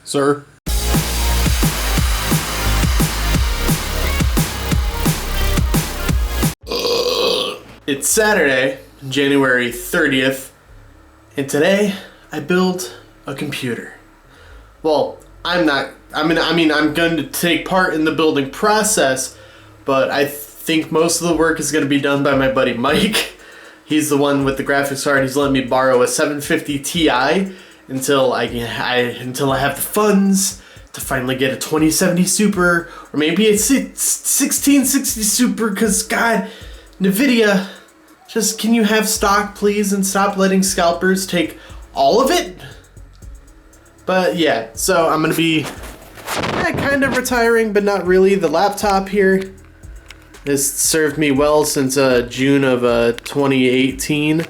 Sir? It's Saturday, January 30th, and today I built a computer. Well, I'm going to take part in the building process, but I think most of the work is going to be done by my buddy Mike. He's the one with the graphics card. He's letting me borrow a 750 Ti until I have the funds to finally get a 2070 Super, or maybe a 1660 Super, because God, Nvidia, just can you have stock please and stop letting scalpers take all of it? But yeah, so I'm gonna be kind of retiring, but not really. The laptop here has served me well since June of 2018.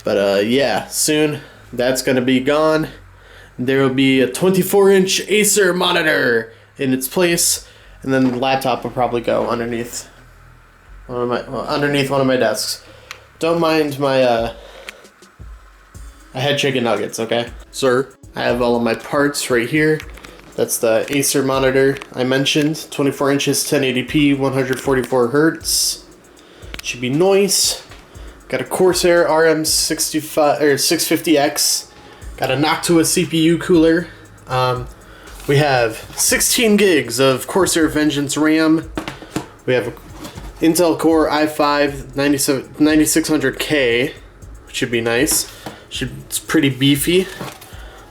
But yeah, soon that's gonna be gone. There will be a 24-inch Acer monitor in its place, and then the laptop will probably go underneath one of my desks. Don't mind my I had chicken nuggets, okay? Sir, I have all of my parts right here. That's the Acer monitor I mentioned, 24 inches, 1080p, 144 hertz. Should be nice. Got a Corsair RM650X. Got a Noctua CPU cooler. We have 16 gigs of Corsair Vengeance RAM. We have a Intel Core i5 9600K, which should be nice. It's pretty beefy.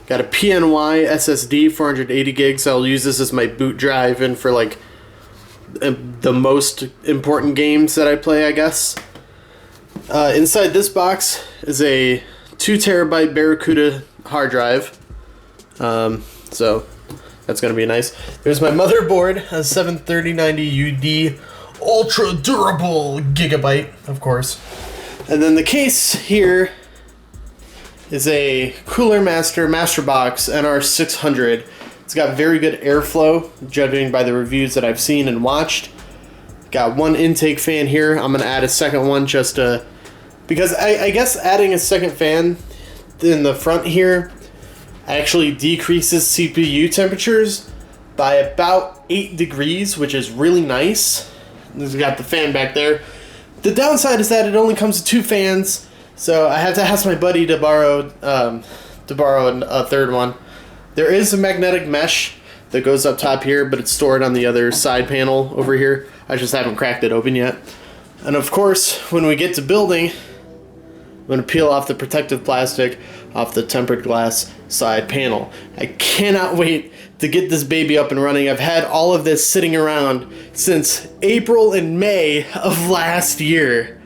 Got a PNY SSD, 480 gigs. I'll use this as my boot drive and for like the most important games that I play, I guess. Inside this box is a 2 terabyte Barracuda hard drive. So that's gonna be nice. There's my motherboard, a 7090 UD ultra durable Gigabyte, of course. And then the case here is a Cooler Master Masterbox NR600. It's got very good airflow, judging by the reviews that I've seen and watched. Got one intake fan here. I'm gonna add a second one just to, because I guess adding a second fan in the front here actually decreases CPU temperatures by about 8 degrees, which is really nice. We've got the fan back there. The downside is that it only comes with 2 fans, so I have to ask my buddy to borrow a third one. There is a magnetic mesh that goes up top here, but it's stored on the other side panel over here. I just haven't cracked it open yet. And of course, when we get to building, I'm going to peel off the protective plastic off the tempered glass side panel. I cannot wait to get this baby up and running. I've had all of this sitting around since April and May of last year.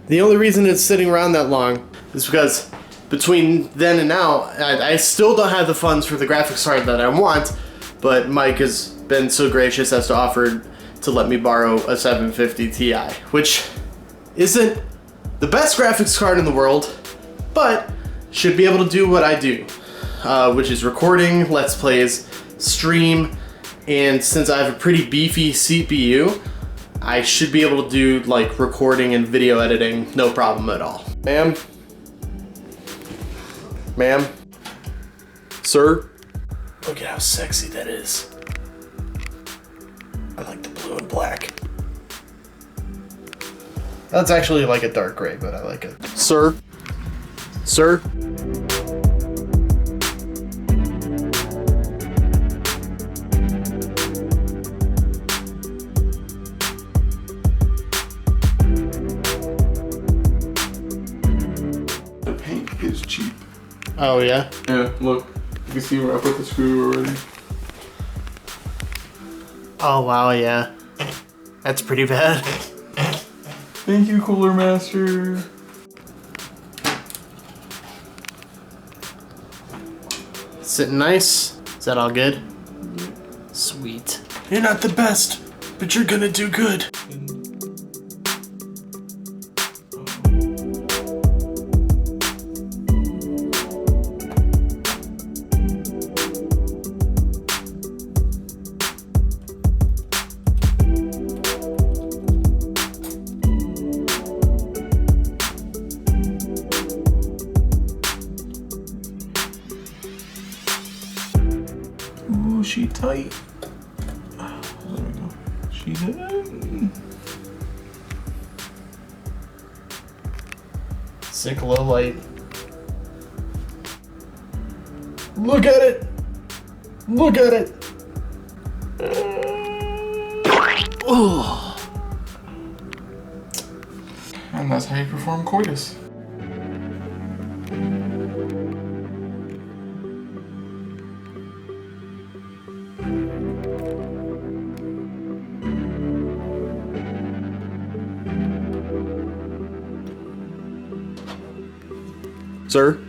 The only reason it's sitting around that long is because between then and now, I still don't have the funds for the graphics card that I want, but Mike has been so gracious as to offer to let me borrow a 750 Ti, which isn't the best graphics card in the world, but should be able to do what I do, which is recording, let's plays, stream, and since I have a pretty beefy CPU, I should be able to do like recording and video editing, no problem at all. Ma'am? Ma'am? Sir? Look at how sexy that is. I like the blue and black. That's actually like a dark gray, but I like it. Sir? Sir? The paint is cheap. Oh yeah? Yeah, look. You can see where I put the screw already. Oh wow, yeah. That's pretty bad. Thank you, Cooler Master. Sitting nice? Is that all good? Sweet. You're not the best, but you're gonna do good. Oh, she tight. There we go. She's in. Sick low light. Look at it! Look at it! And that's how you perform coitus. Sir?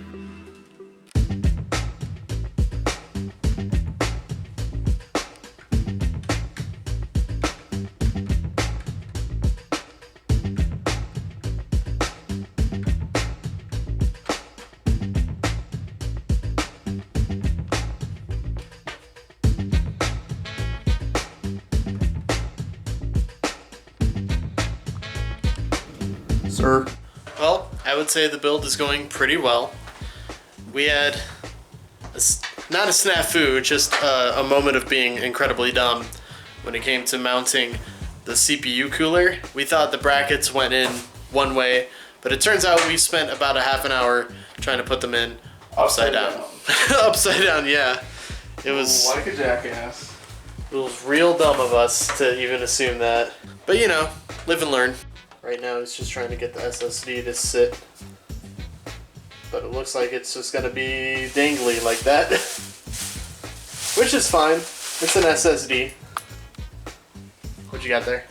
Sir? Well, I would say the build is going pretty well. We had not a snafu, just a moment of being incredibly dumb when it came to mounting the CPU cooler. We thought the brackets went in one way, but it turns out we spent about a half an hour trying to put them in upside down. Upside down, yeah. It was like a jackass. It was real dumb of us to even assume that. But you know, live and learn. Right now it's just trying to get the SSD to sit. But it looks like it's just gonna be dangly like that. Which is fine. It's an SSD. What you got there?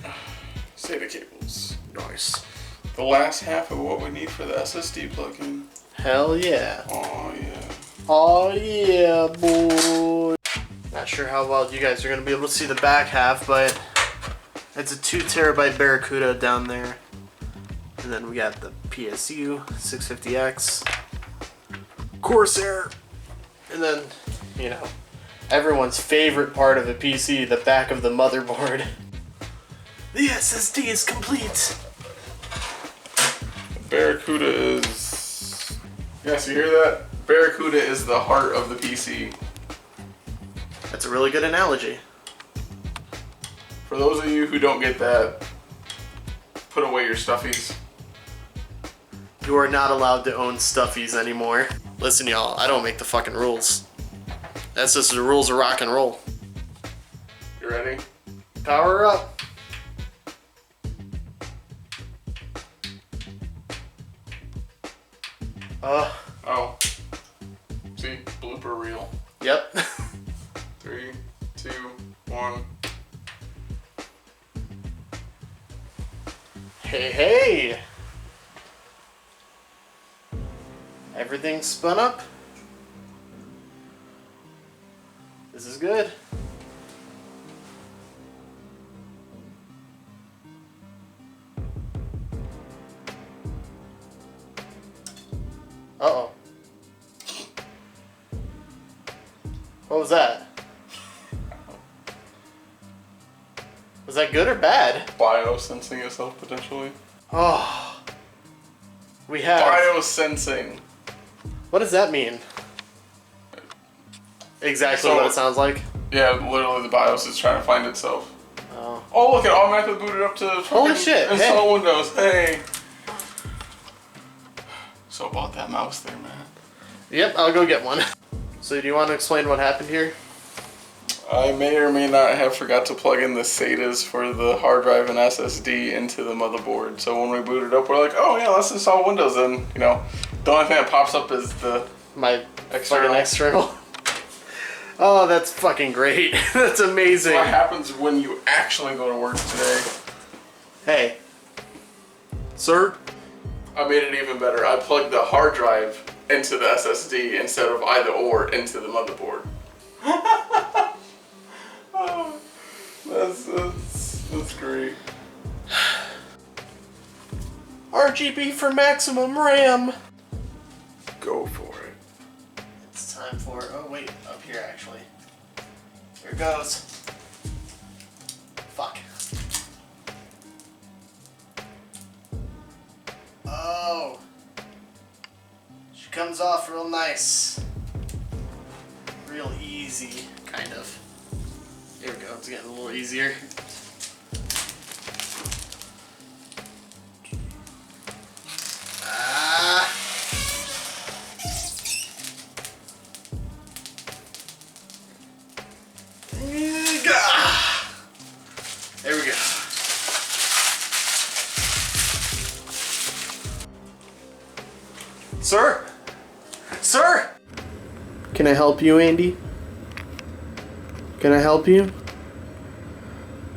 SATA cables. Nice. The last half of what we need for the SSD plug-in. Hell yeah. Oh yeah. Oh yeah, boy. Not sure how well you guys are gonna be able to see the back half, but it's a 2 terabyte Barracuda down there. And then we got the PSU 650X, Corsair, and then, you know, everyone's favorite part of a PC, the back of the motherboard. The SSD is complete. Barracuda is... Yes, you hear that? Barracuda is the heart of the PC. That's a really good analogy. For those of you who don't get that, put away your stuffies. You are not allowed to own stuffies anymore. Listen, y'all, I don't make the fucking rules. That's just the rules of rock and roll. You ready? Power up. Oh. See? Blooper reel. Yep. 3, 2, 1. Hey, hey! Everything's spun up. This is good. Uh-oh. What was that? Was that good or bad? Biosensing yourself potentially. Oh. We have... Biosensing. What does that mean? Exactly So- what it sounds like. Yeah, literally the BIOS is trying to find itself. Oh. Oh look, it automatically booted up to Holy shit, install hey. Windows. Hey. So about that mouse there, man. Yep, I'll go get one. So do you want to explain what happened here? I may or may not have forgot to plug in the SATAs for the hard drive and SSD into the motherboard. So when we booted up, we're like, oh yeah, let's install Windows. And you know, the only thing that pops up is the My external. fucking external. Oh, that's fucking great. That's amazing. What happens when you actually go to work today? Hey. Sir? I made it even better. I plugged the hard drive into the SSD instead of either or into the motherboard. Oh, that's great. RGB for maximum RAM. Go for it. It's time for... Oh, wait. Up here, actually. Here goes. Fuck. Oh. She comes off real nice. Real easy, kind of. Here we go, it's getting a little easier. There we go. Sir? Sir? Can I help you, Andy? Can I help you?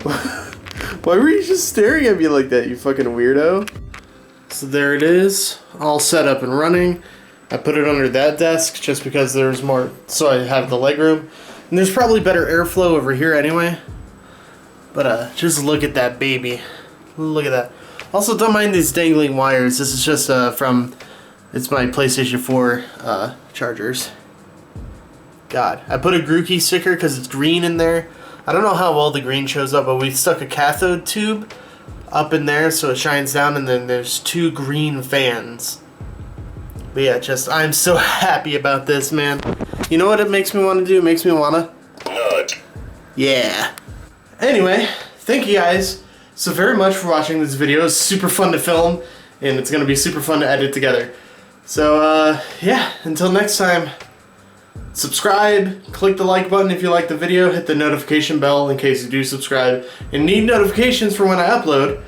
Why were you just staring at me like that, you fucking weirdo? So there it is, all set up and running. I put it under that desk just because there's more, so I have the leg room. And there's probably better airflow over here anyway. But just look at that baby. Look at that. Also, don't mind these dangling wires. This is just from, it's my PlayStation 4 chargers. God, I put a Grookey sticker because it's green in there. I don't know how well the green shows up, but we stuck a cathode tube up in there so it shines down, and then there's 2 green fans. But yeah, just, I'm so happy about this, man. You know what it makes me want to do? It makes me want to nut. Yeah. Anyway, thank you guys so very much for watching this video. It's super fun to film, and it's going to be super fun to edit together. So, yeah, until next time, subscribe, click the like button if you like the video, hit the notification bell in case you do subscribe, and need notifications for when I upload.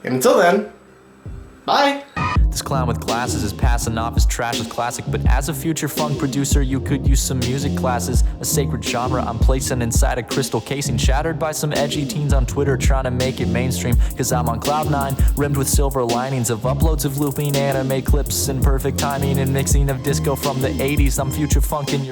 And until then, bye! This clown with glasses is passing off as trash as classic, but as a future funk producer you could use some music classes. A sacred genre I'm placing inside a crystal casing, shattered by some edgy teens on Twitter trying to make it mainstream. Cause I'm on cloud 9, rimmed with silver linings of uploads of looping anime clips and perfect timing and mixing of disco from the 80s. I'm future funkin' your